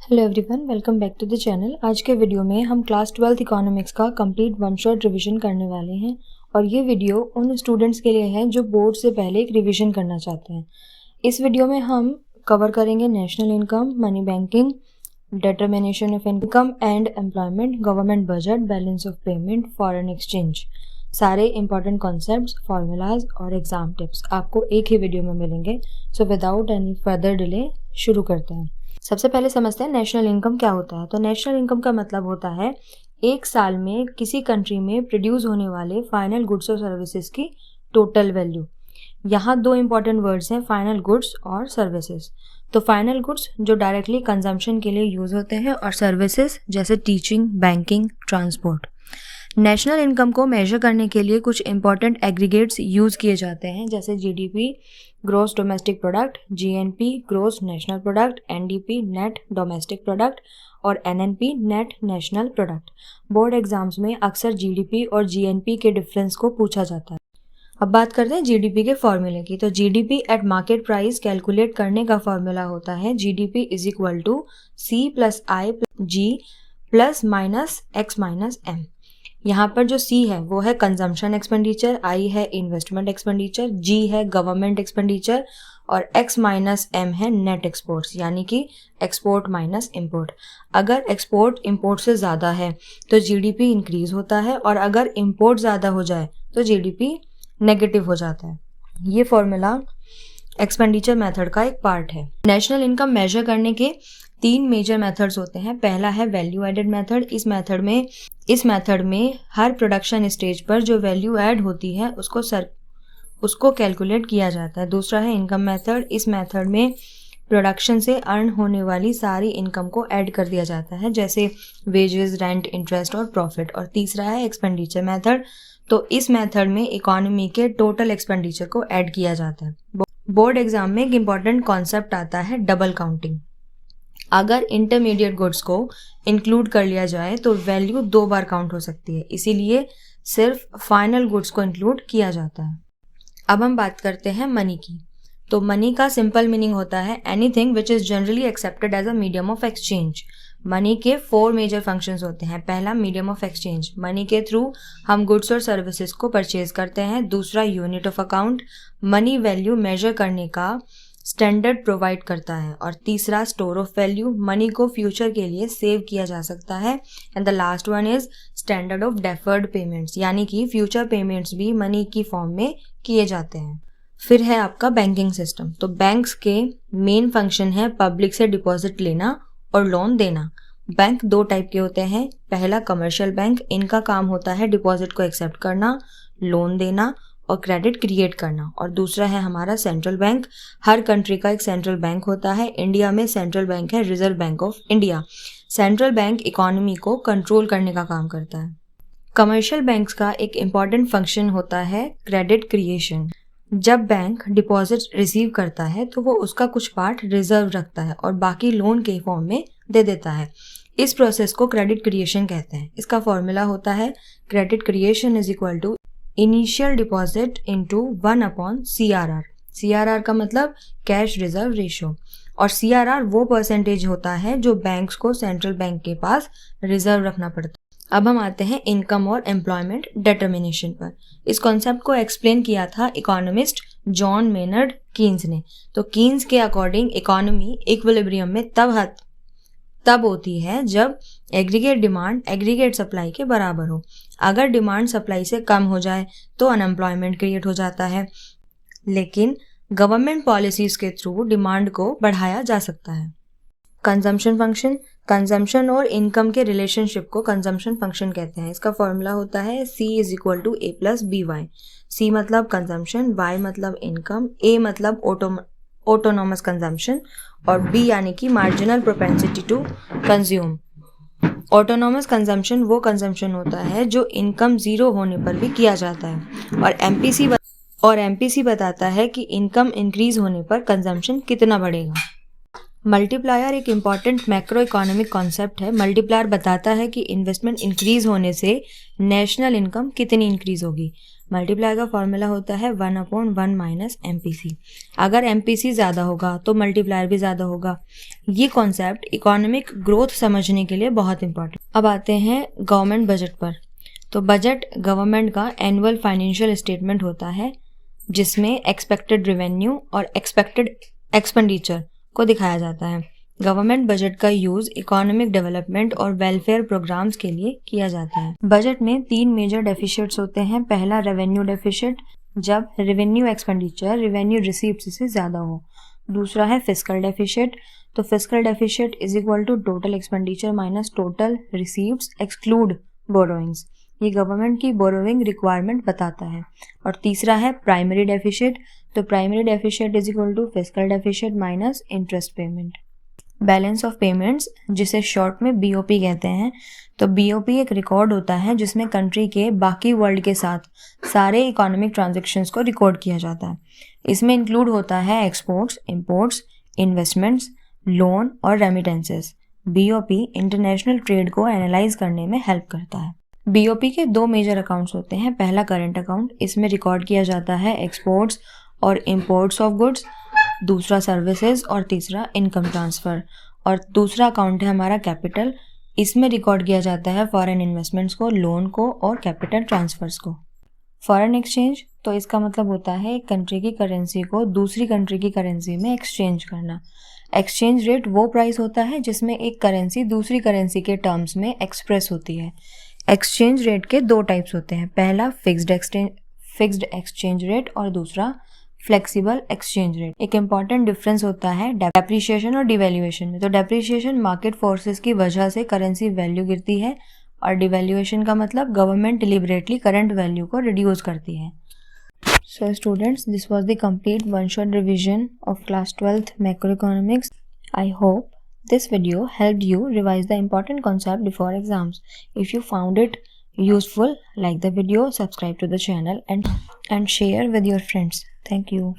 Hello everyone, welcome back to the channel. आज के video में हम क्लास 12th इकोनॉमिक्स का कंप्लीट वन शॉट रिवीजन करने वाले हैं और ये वीडियो उन स्टूडेंट्स के लिए है जो बोर्ड से पहले एक रिवीजन करना चाहते हैं। इस वीडियो में हम कवर करेंगे national income, money banking, determination of income and employment, government budget, balance of payment, foreign exchange. सारे इंपॉर्टेंट कॉन्सेप्ट्स, फार्मूलाज और एग्जाम टिप्स आपको एक ही वीडियो में मिलेंगे। So without any further delay शुरू करते हैं। सबसे पहले समझते हैं नेशनल इनकम क्या होता है। तो नेशनल इनकम का मतलब होता है एक साल में किसी कंट्री में प्रोड्यूस होने वाले फाइनल गुड्स और सर्विसेज की टोटल वैल्यू। यहाँ दो इंपॉर्टेंट वर्ड्स हैं, फाइनल गुड्स और सर्विसेज। तो फाइनल गुड्स जो डायरेक्टली कंजम्पशन के लिए यूज़ होते हैं और सर्विसेज जैसे teaching, banking, transport. National income को मेजर करने के लिए कुछ इंपॉर्टेंट एग्रीगेट्स यूज़ किए जाते हैं जैसे GDP, gross domestic product, GNP, gross national product, NDP, net domestic product और NNP, net national product. Board exams में अक्सर जीडीपी और जीएनपी के डिफरेंस को पूछा जाता है। अब बात करते हैं जीडीपी के फॉर्मूले की। तो GDP at market price calculate करने का फॉर्मूला होता है GDP is equal to C plus I G plus minus X minus M. यहाँ पर जो C है वो है कंजम्पशन एक्सपेंडिचर, I है इन्वेस्टमेंट एक्सपेंडिचर, G है गवर्नमेंट एक्सपेंडिचर और X माइनस M है नेट एक्सपोर्ट्स, यानी कि एक्सपोर्ट माइनस इंपोर्ट। अगर एक्सपोर्ट इंपोर्ट से ज़्यादा है तो जीडीपी इंक्रीज होता है और अगर इंपोर्ट ज़्यादा हो जाए तो जीडीपी नेगेटिव हो जाता है। ये फॉर्मूला एक्सपेंडिचर मेथड का एक पार्ट है। नेशनल इनकम मेजर करने के तीन मेजर मेथड्स होते हैं। पहला है वैल्यू एडेड मेथड। इस मेथड में हर प्रोडक्शन स्टेज पर जो वैल्यू ऐड होती है उसको कैलकुलेट किया जाता है। दूसरा है इनकम मेथड। इस मेथड में प्रोडक्शन से अर्न होने वाली सारी इनकम को ऐड कर दिया जाता है जैसे वेजेस, रेंट, इंटरेस्ट और प्रॉफिट। और तीसरा है एक्सपेंडिचर मेथड। तो इस मेथड में इकोनॉमी के टोटल एक्सपेंडिचर को ऐड किया जाता है। बोर्ड एग्जाम में एक इम्पॉर्टेंट कॉन्सेप्ट आता है डबल काउंटिंग। अगर इंटरमीडिएट गुड्स को इंक्लूड कर लिया जाए तो वैल्यू 2 बार काउंट हो सकती है, इसीलिए सिर्फ फाइनल गुड्स को इंक्लूड किया जाता है। अब हम बात करते हैं मनी की। तो मनी का सिंपल मीनिंग होता है anything which is generally accepted as a medium of exchange. Money के 4 मेजर फंक्शंस होते हैं। पहला मीडियम ऑफ एक्सचेंज, मनी के थ्रू हम गुड्स और सर्विसेज को परचेज करते हैं। दूसरा unit of account, money value measure करने का स्टैंडर्ड प्रोवाइड करता है। और तीसरा स्टोर ऑफ वैल्यू, मनी को फ्यूचर के लिए सेव किया जा सकता है। And the last one is standard of deferred payments, यानी कि फ्यूचर पेमेंट्स भी मनी की फॉर्म में किए जाते हैं। फिर है आपका बैंकिंग सिस्टम। तो बैंक्स के मेन फंक्शन है पब्लिक से डिपॉजिट लेना और लोन देना। बैंक 2 टाइप के होते हैं। पहला कमर्शियल बैंक, इनका काम होता है डिपॉजिट को एक्सेप्ट करना, लोन देना और क्रेडिट क्रिएट करना। और दूसरा है हमारा सेंट्रल बैंक। हर कंट्री का एक सेंट्रल बैंक होता है। इंडिया में सेंट्रल बैंक है reserve bank of India. Central bank economy को कंट्रोल करने का काम करता है। कमर्शियल बैंक्स का एक इम्पॉर्टेंट फंक्शन होता है क्रेडिट क्रिएशन। जब बैंक डिपॉजिट रिसीव करता है तो वो उसका कुछ पार्ट रिजर्व रखता है और बाकी लोन के फॉर्म में दे देता है। इस प्रोसेस को क्रेडिट क्रिएशन कहते हैं। इसका फॉर्मूला होता है credit creation is equal to initial deposit into 1/CRR। CRR का मतलब कैश रिजर्व रेशो और CRR वो परसेंटेज होता है जो बैंक्स को सेंट्रल बैंक के पास रिजर्व रखना पड़ता है। अब हम आते हैं इनकम और एम्प्लॉयमेंट डिटर्मिनेशन पर। इस कॉन्सेप्ट को एक्सप्लेन किया था इकोनॉमिस्ट जॉन मेनर्ड कीन्स ने। तो कीन्स के अकॉर्डिंग इकोनॉमी इक्विलिब्रियम में तब होती है जब एग्रीगेट डिमांड एग्रीगेट सप्लाई के बराबर हो। अगर डिमांड सप्लाई से कम हो जाए तो अनएम्प्लॉयमेंट क्रिएट हो जाता है, लेकिन गवर्नमेंट पॉलिसीज के थ्रू डिमांड को बढ़ाया जा सकता है। कंजम्पशन फंक्शन, कंजम्पशन और इनकम के रिलेशनशिप को कंजम्पशन फंक्शन कहते हैं। इसका फॉर्मूला होता है C is equal to A plus BY। C मतलब कंजम्पशन, Y मतलब इनकम, A मतलब ऑटोनॉमस कंजम्पशन और B यानी कि marginal propensity to consume. Autonomous consumption वो कंजम्पशन होता है जो इनकम 0 होने पर भी किया जाता है और MPC बताता है कि इनकम इंक्रीज होने पर कंजम्पशन कितना बढ़ेगा। मल्टीप्लायर एक इम्पॉर्टेंट मैक्रो इकोनॉमिक कॉन्सेप्ट है। मल्टीप्लायर बताता है कि इन्वेस्टमेंट इंक्रीज होने से नेशनल इनकम कितनी इंक्रीज होगी। मल्टीप्लाई का फॉर्मूला होता है 1/1 माइनस MPC। अगर MPC ज़्यादा होगा तो मल्टीप्लायर भी ज़्यादा होगा। ये कॉन्सेप्ट इकोनॉमिक ग्रोथ समझने के लिए बहुत इंपॉर्टेंट। अब आते हैं गवर्नमेंट बजट पर। तो बजट गवर्नमेंट का एनुअल फाइनेंशियल स्टेटमेंट होता है जिसमें एक्सपेक्टेड रेवेन्यू और एक्सपेक्टेड एक्सपेंडिचर को दिखाया जाता है। गवर्नमेंट बजट का यूज़ इकोनॉमिक डेवलपमेंट और वेलफेयर प्रोग्राम्स के लिए किया जाता है। बजट में 3 मेजर डेफिसिट्स होते हैं। पहला रेवेन्यू डेफिसिट, जब रेवेन्यू एक्सपेंडिचर रेवेन्यू रिसीप्ट्स से ज़्यादा हो। दूसरा है फिस्कल डेफिसिट, तो fiscal deficit is equal to total expenditure minus total receipts exclude borrowings. ये गवर्नमेंट की बोरोइंग रिक्वायरमेंट बताता है। और तीसरा है प्राइमरी डेफिसिट, तो primary deficit is equal to fiscal deficit minus interest payment. Balance of payments, जिसे शॉर्ट में BOP कहते हैं, तो BOP एक रिकॉर्ड होता है जिसमें कंट्री के बाकी वर्ल्ड के साथ सारे इकोनॉमिक ट्रांजैक्शंस को रिकॉर्ड किया जाता है। इसमें इंक्लूड होता है एक्सपोर्ट्स, इंपोर्ट्स, इन्वेस्टमेंट्स, लोन और रेमिटेंसेस। BOP इंटरनेशनल ट्रेड को एनालाइज करने में हेल्प करता है। BOP के 2 मेजर अकाउंट्स होते हैं। पहला करंट अकाउंट, इसमें रिकॉर्ड किया जाता है एक्सपोर्ट्स और इंपोर्ट्स ऑफ गुड्स। दूसरा सर्विसेज और तीसरा इनकम ट्रांसफ़र। और दूसरा अकाउंट है हमारा कैपिटल, इसमें रिकॉर्ड किया जाता है फॉरेन इन्वेस्टमेंट्स को, लोन को और कैपिटल ट्रांसफर्स को। फॉरेन एक्सचेंज, तो इसका मतलब होता है एक कंट्री की करेंसी को दूसरी कंट्री की करेंसी में एक्सचेंज करना। एक्सचेंज रेट वो प्राइस होता है जिसमें एक करेंसी दूसरी करेंसी के टर्म्स में एक्सप्रेस होती है। एक्सचेंज रेट के 2 टाइप्स होते हैं। पहला फिक्स्ड एक्सचेंज रेट और दूसरा फ्लेक्सिबल एक्सचेंज रेट। एक इम्पॉर्टेंट डिफरेंस होता है डेप्रिसिएशन और डिवैल्यूएशन में। तो डेप्रिसिएशन मार्केट फोर्सेस की वजह से करेंसी वैल्यू गिरती है और डिवैल्यूएशन का मतलब गवर्नमेंट डिलिबरेटली करंट वैल्यू को रिड्यूस करती है। So students, this was the complete one-shot revision of class 12th macroeconomics. I hope this video helped you revise the important concept before exams. If you found it useful, like the video, subscribe to the channel and share with your friends. Thank you.